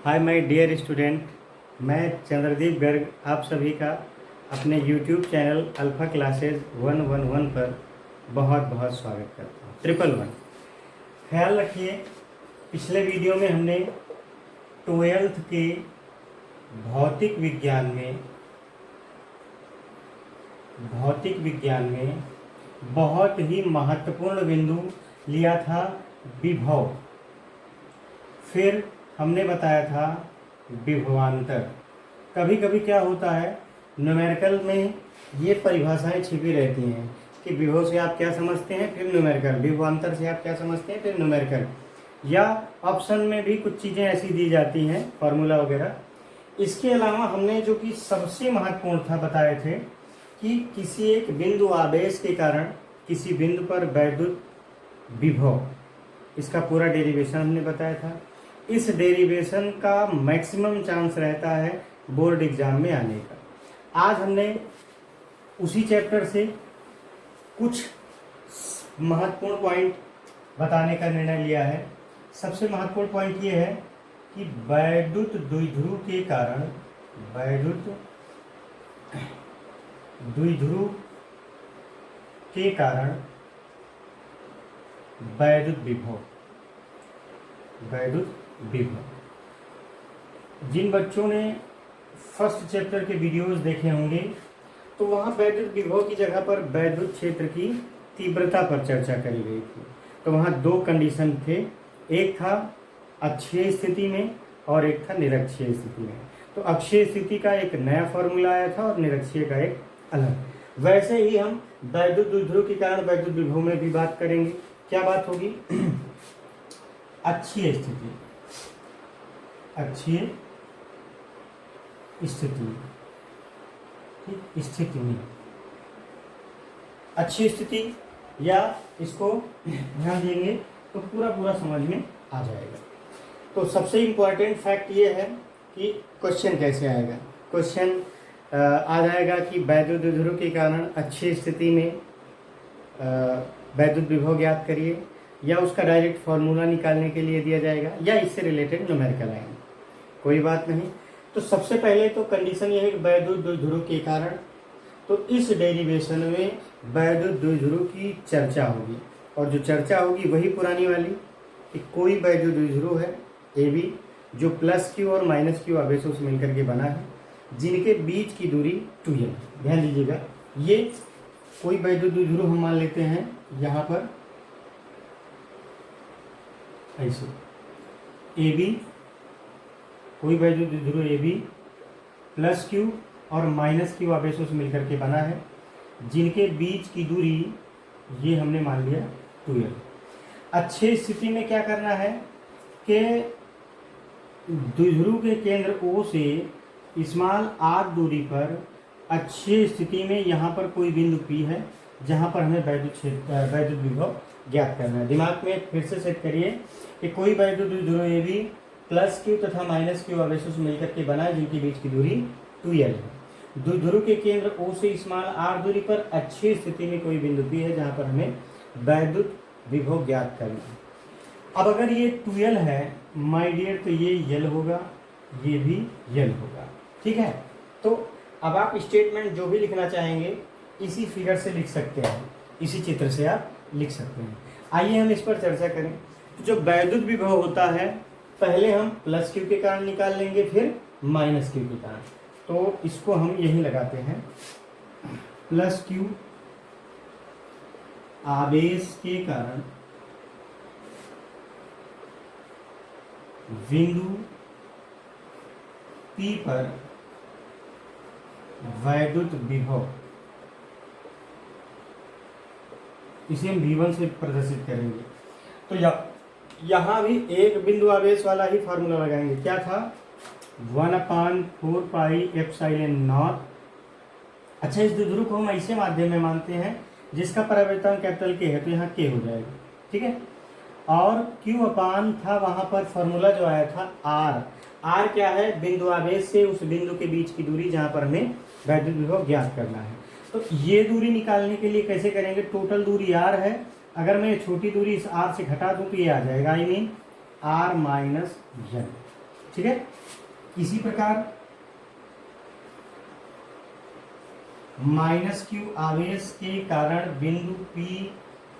Hi my dear student, मैं चंद्रदीप गर्ग आप सभी का अपने यूट्यूब चैनल अल्फ़ा क्लासेज 111 पर बहुत बहुत स्वागत करता हूँ। 111 ख्याल रखिए, पिछले वीडियो में हमने 12th के भौतिक विज्ञान में बहुत ही महत्वपूर्ण बिंदु लिया था, विभव। फिर हमने बताया था विभवांतर। कभी कभी क्या होता है, न्यूमेरिकल में ये परिभाषाएं छिपी रहती हैं कि विभव से आप क्या समझते हैं, फिर न्यूमेरिकल, विभवांतर से आप क्या समझते हैं, फिर न्यूमेरिकल, या ऑप्शन में भी कुछ चीज़ें ऐसी दी जाती हैं, फार्मूला वगैरह। इसके अलावा हमने जो कि सबसे महत्वपूर्ण था बताए थे कि किसी एक बिंदु आवेश के कारण किसी बिंदु पर वैद्युत विभव, इसका पूरा डेरिवेशन हमने बताया था। इस डेरिवेशन का मैक्सिमम चांस रहता है बोर्ड एग्जाम में आने का। आज हमने उसी चैप्टर से कुछ महत्वपूर्ण पॉइंट बताने का निर्णय लिया है। सबसे महत्वपूर्ण पॉइंट ये है कि वैद्युत द्विध्रुव के कारण वैद्युत विभव। जिन बच्चों ने फर्स्ट चैप्टर के वीडियोस देखे होंगे तो वहाँ वैद्युत विभव की जगह पर वैद्युत क्षेत्र की तीव्रता पर चर्चा करी गई थी। तो वहाँ दो कंडीशन थे, एक था अक्षीय स्थिति में और एक था निरक्षीय स्थिति में। तो अक्षीय स्थिति का एक नया फॉर्मूला आया था और निरक्षीय का एक अलग। वैसे ही हम वैद्युत द्विध्रुव के कारण वैद्युत विभव में भी बात करेंगे। क्या बात होगी? अक्षीय स्थिति में अच्छी स्थिति, या इसको ध्यान देंगे तो पूरा समझ में आ जाएगा। तो सबसे इम्पोर्टेंट फैक्ट ये है कि क्वेश्चन कैसे आएगा। क्वेश्चन आ जाएगा कि वैद्युत द्विध्रुव के कारण अच्छी स्थिति में वैद्युत विभव ज्ञात करिए, या उसका डायरेक्ट फार्मूला निकालने के लिए दिया जाएगा, या इससे रिलेटेड न्यूमेरिकल आएंगे, कोई बात नहीं। तो सबसे पहले तो कंडीशन ये है कि वैद्युत द्विध्रुव के कारण, तो इस डेरिवेशन में वैद्युत द्विध्रुव की चर्चा होगी, और जो चर्चा होगी वही पुरानी वाली कि कोई वैद्युत द्विध्रुव है AB जो प्लस Q और माइनस Q आवेशों से मिलकर के बना है, जिनके बीच की दूरी 2L। ध्यान दीजिएगा, ये कोई वैद्युत द्विध्रुव हम मान लेते हैं यहाँ पर ऐसे AB, कोई वैद्युत द्विध्रुव AB प्लस Q और माइनस Q आवेशों से मिलकर के बना है, जिनके बीच की दूरी ये हमने मान लिया 2L। अच्छी स्थिति में क्या करना है कि द्विध्रुव के केंद्र O से स्मॉल r दूरी पर अच्छी स्थिति में यहाँ पर कोई बिंदु P है जहाँ पर हमें वैद्युत विभव ज्ञात करना है। दिमाग में फिर से सेट करिए कि कोई वैद्युत द्विध्रुव AB प्लस Q तथा माइनस Q आवेशों से मिलकर के बना है, जिनके बीच की दूरी 2L है। द्विध्रुव के केंद्र O से स्मॉल r दूरी पर अच्छी स्थिति में कोई बिंदु P है जहाँ पर हमें वैद्युत विभव ज्ञात करना है। अब अगर ये 2L है माय डियर, तो ये L होगा, ये भी L होगा, ठीक है। तो अब आप स्टेटमेंट जो भी लिखना चाहेंगे इसी फिगर से लिख सकते हैं, इसी चित्र से आप लिख सकते हैं। आइए हम इस पर चर्चा करें। तो जो वैद्युत विभव होता है, पहले हम प्लस Q के कारण निकाल लेंगे, फिर माइनस Q के कारण। तो इसको हम यही लगाते हैं, प्लस Q आवेश के कारण बिंदु P पर वैद्युत विभव, इसे हम V1 से प्रदर्शित करेंगे। तो यहाँ भी एक बिंदु आवेश वाला ही फार्मूला लगाएंगे। क्या था? 1/4 पाई एप्सिलॉन नॉट। अच्छा, इस द्विध्रुव को हम ऐसे माध्यम में मानते हैं जिसका परावर्तन कैपिटल K है, तो यहाँ K हो जाएगा, ठीक है। और Q अपान था वहाँ पर फॉर्मूला जो आया था R क्या है? बिंदु आवेश से उस बिंदु के बीच की दूरी जहाँ पर हमें वैद्युत विभव ज्ञात करना है। तो ये दूरी निकालने के लिए कैसे करेंगे? टोटल दूरी R है, अगर मैं छोटी दूरी इस R से घटा दूँ तो ये आ जाएगा, I mean R minus L. ठीक है, इसी प्रकार माइनस क्यू आवेश के कारण बिंदु P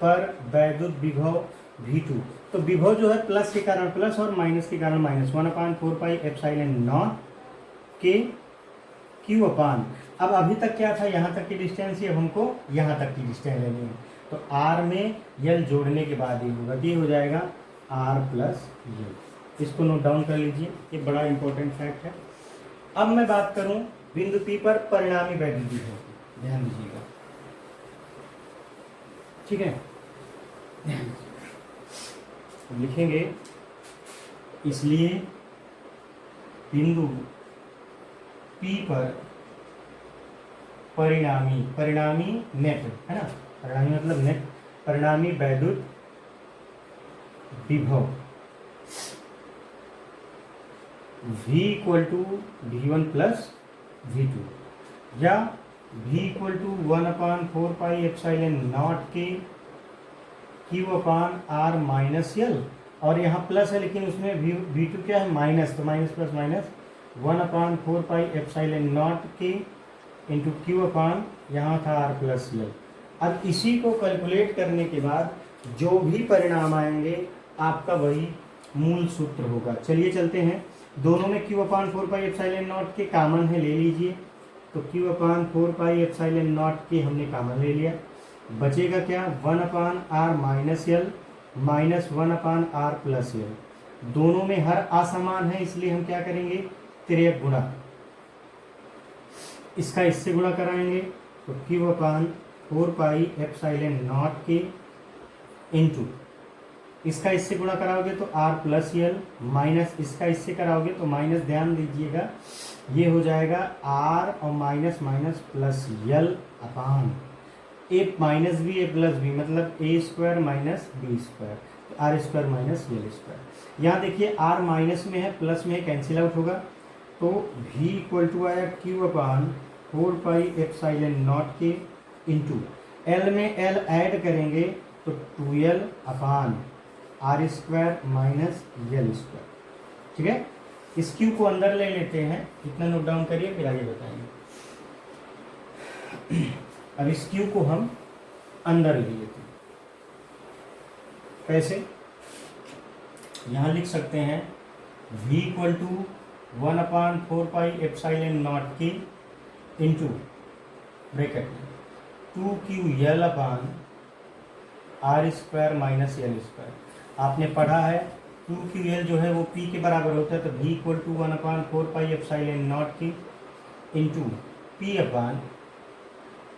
पर वैद्युत विभव V2। तो विभव जो है प्लस के कारण प्लस और माइनस के कारण माइनस, 1/4 पाई एप्सिलॉन नॉट के क्यू अपान। अब अभी तक क्या था, यहाँ तक की डिस्टेंस ही, अब हमको यहाँ तक की डिस्टेंस लेनी है। तो R में L जोड़ने के बाद ये होगा, ये हो जाएगा R प्लस L। इसको नोट डाउन कर लीजिए, ये बड़ा इंपॉर्टेंट फैक्ट है। अब मैं बात करूं बिंदु P पर परिणामी वैद्युत विभव, ध्यान दीजिएगा। ठीक है, ध्यान दीजिएगा, लिखेंगे इसलिए बिंदु P पर परिणामी नेट है ना, परिणामी मतलब नेट, परिणामी वैद्युत विभव V equal to V1 plus V2 या V equal to 1/4 pi epsilon naught के Q upon R minus L, और यहाँ प्लस है लेकिन उसमें V2 क्या है, माइनस, तो minus plus minus 1/4 pi epsilon naught के इंटू Q अपान यहाँ था R प्लस L। अब इसी को कैलकुलेट करने के बाद जो भी परिणाम आएंगे आपका वही मूल सूत्र होगा। चलिए चलते हैं, दोनों में Q/4 पाई एप्सिलॉन नॉट के कॉमन है, ले लीजिए। तो Q/4 पाई एप्सिलॉन नॉट के हमने कॉमन ले लिया, बचेगा क्या, 1/R minus L minus 1/R plus L। दोनों में हर असमान है, इसलिए हम क्या करेंगे, तिर्यक गुणा, इसका इससे गुणा कराएंगे। तो Q/4 पाई एप्सिलॉन नॉट के इंटू इसका इससे गुणा कराओगे तो R प्लस L माइनस इसका इससे कराओगे तो माइनस, ध्यान दीजिएगा, ये हो जाएगा R और minus minus plus L upon A minus B A plus B, मतलब A square minus B square, तो R square minus L square. यहाँ देखिए R माइनस में है, प्लस में है, कैंसिल आउट होगा। तो V इक्वल टू आया Q/4 पाई एप्सिलॉन नॉट के इंटू L में L ऐड करेंगे तो 2L अपान R square minus L square. ठीक है, इस Q को अंदर ले लेते हैं, इतना नोट डाउन करिए फिर आगे बताएंगे। अब इस Q को हम अंदर ले लेते हैं, कैसे, यहाँ लिख सकते हैं V equal to 1/4 pi epsilon naught के into bracket 2QL upon R square minus L square. आपने पढ़ा है 2QL जो है वो P के बराबर होता है, तो V equal to 1/4 pi epsilon naught के into P upon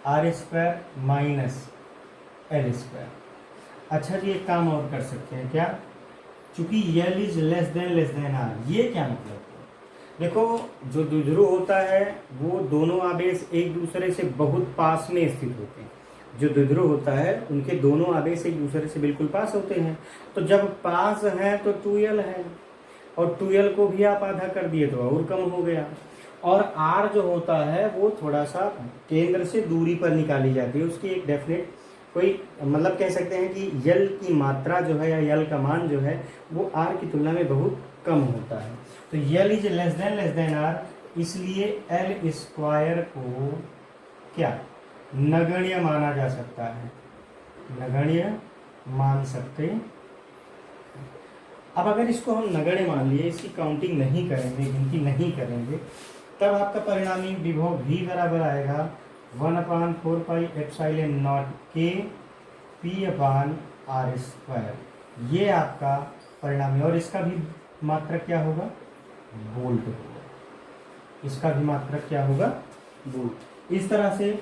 R square minus L square. अच्छा जी, एक काम और कर सकते हैं क्या, चूंकि L is less than R, ये क्या मतलब है, देखो जो द्विध्रुव होता है वो दोनों आवेश एक दूसरे से बहुत पास में स्थित होते हैं। जो द्विध्रुव होता है उनके दोनों आवेश एक दूसरे से बिल्कुल पास होते हैं, तो जब पास है तो 2L है, और 2L को भी आप आधा कर दिए तो और कम हो गया। और R जो होता है वो थोड़ा सा केंद्र से दूरी पर निकाली जाती है, उसकी एक डेफिनेट कोई मतलब कह सकते हैं कि L की मात्रा जो है या L का मान जो है वो R की तुलना में बहुत कम होता है। तो L is less than R, इसलिए L स्क्वायर को क्या नगण्य माना जा सकता है, नगण्य मान सकते। अब अगर इसको हम नगण्य मान लिए, इसकी काउंटिंग नहीं करेंगे, गिनती नहीं करेंगे, तब आपका परिणामी विभव V बराबर आएगा 1/4 पाई एप्सिलॉन नॉट के P अपान R स्क्वायर। ये आपका परिणामी, और इसका भी मात्रक क्या होगा, वोल्ट होगा, इसका भी मात्रक क्या होगा, वोल्ट। इस तरह से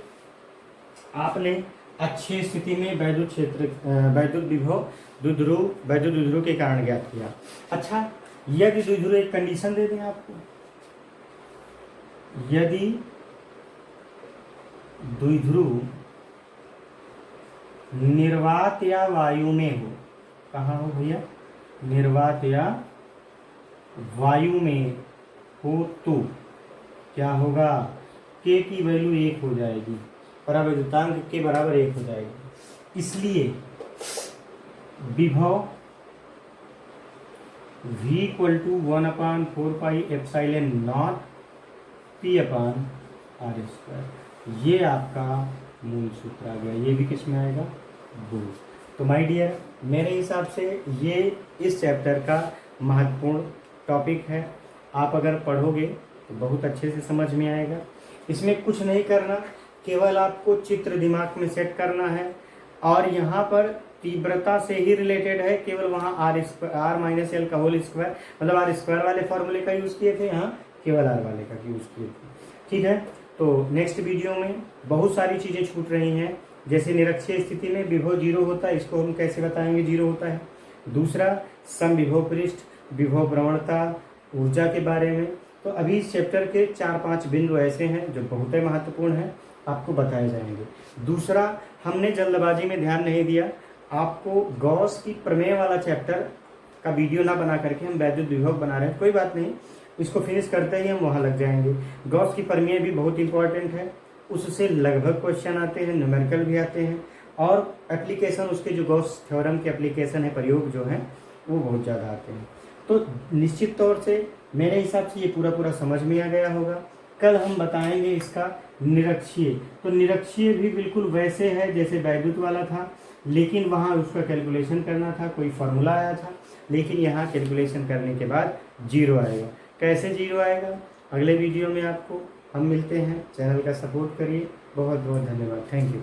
आपने अच्छी स्थिति में वैद्युत क्षेत्र वैद्युत विभव वैद्युत द्विध्रुव के कारण ज्ञात किया। अच्छा, यदि द्विध्रुव, एक कंडीशन दे दें आपको, यदि द्विध्रुव निर्वात या वायु में हो, कहाँ हो भैया, निर्वात या वायु में हो तो क्या होगा, K की वैल्यू 1 हो जाएगी, परावैद्युतांक के बराबर 1 हो जाएगी। इसलिए विभव v इक्वल टू 1/4πε0 p/r²। ये आपका मूल सूत्र आ गया। ये भी किस में आएगा? बुल। तो माय डियर, मेरे हिसाब से ये इस चैप्टर का महत्वपूर्ण टॉपिक है। आप अगर पढ़ोगे तो बहुत अच्छे से समझ में आएगा। इसमें कुछ नहीं करना, केवल आपको चित्र दिमाग में सेट करना है। और यहाँ पर तीव्रता से ही रिलेटेड है, केवल वहाँ r माइनस एल का होल स्क्वायर, मतलब r² वाले फॉर्मूले का यूज़ किए थे, यहाँ केवल r वाले का यूज़ किए थे। ठीक है, तो नेक्स्ट वीडियो में बहुत सारी चीज़ें छूट रही हैं। जैसे निरक्षीय स्थिति में विभव 0 होता है, इसको हम कैसे बताएंगे 0 होता है। दूसरा, समविभव पृष्ठ, विभव प्रवणता, ऊर्जा के बारे में। तो अभी इस चैप्टर के 4-5 बिंदु ऐसे हैं जो बहुत ही महत्वपूर्ण हैं, आपको बताए जाएंगे। दूसरा, हमने जल्दबाजी में ध्यान नहीं दिया, आपको गॉस की प्रमेय वाला चैप्टर का वीडियो ना बना करके हम वैद्युत विभव बना रहे हैं। कोई बात नहीं, इसको फिनिश करते ही हम वहाँ लग जाएंगे। गॉस की प्रमेय भी बहुत इंपॉर्टेंट है, उससे लगभग क्वेश्चन आते हैं, न्यूमेरिकल भी आते हैं, और एप्लीकेशन उसके जो गॉस थ्योरम के एप्लीकेशन है, प्रयोग जो है वो बहुत ज़्यादा आते हैं। तो निश्चित तौर से मेरे हिसाब से ये पूरा समझ में आ गया होगा। कल हम बताएंगे इसका निरक्षीय। तो निरक्षीय भी बिल्कुल वैसे है जैसे वैद्युत वाला था, लेकिन वहाँ उसका कैलकुलेशन करना था, कोई फार्मूला आया था, लेकिन यहाँ कैलकुलेशन करने के बाद 0 आएगा। कैसे 0 आएगा, अगले वीडियो में आपको हम मिलते हैं। चैनल का सपोर्ट करिए। बहुत बहुत धन्यवाद। Thank you.